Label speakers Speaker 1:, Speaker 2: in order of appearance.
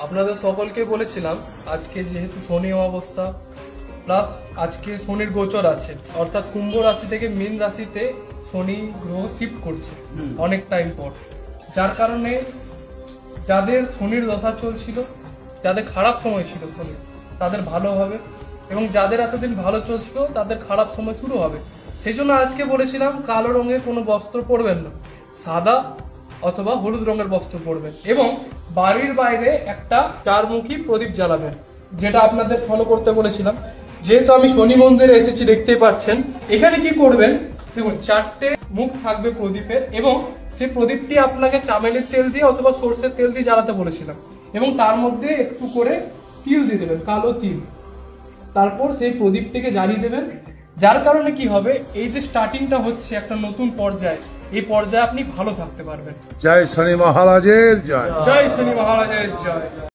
Speaker 1: আপনাদের সকলকে বলেছিলাম আজকে যেহেতু শনি অমাবস্যা প্লাস আজকে শনির গোচর আছে, অর্থাৎ কুম্ভ রাশি থেকে মীন রাশিতে শনি গ্রহ শিফট করছে অনেক টাইম পর, যার কারণে যাদের শনির দশা চলছিল, যাদের খারাপ সময় ছিল শনি, তাদের ভালো হবে, এবং যাদের এতদিন ভালো চলছিল তাদের খারাপ সময় শুরু হবে। সেই জন্য আজকে বলেছিলাম কালো রঙের কোনো বস্ত্র পরবেন না, সাদা অথবা হলুদ রঙের বস্ত্র পরবেন, এবং বাড়ির বাইরে একটা চারমুখী প্রদীপ জ্বালাবেন, যেটা আপনাদের ফলো করতে বলেছিলাম। যেহেতু আমি শনি মন্দিরে এসেছি দেখতেই পাচ্ছেন, এখানে কি করবেন দেখুন, 4টে মুখ থাকবে প্রদীপের, এবং সেই প্রদীপটি আপনাকে চামেলির তেল দিয়ে অথবা সর্ষের তেল দিয়ে জ্বালাতে বলেছিলাম, এবং তার মধ্যে একটু করে তিল দিয়ে দেবেন, কালো তিল। তারপর সেই প্রদীপটিকে জ্বালিয়ে দেবেন, যার কারণে কি হবে, এই যে স্টার্টিংটা হচ্ছে একটা নতুন পর্যায়ে, এই পর্যায়ে আপনি ভালো থাকতে পারবেন।
Speaker 2: জয় শনি মহারাজের জয়।
Speaker 1: জয় শনি মহারাজের জয়।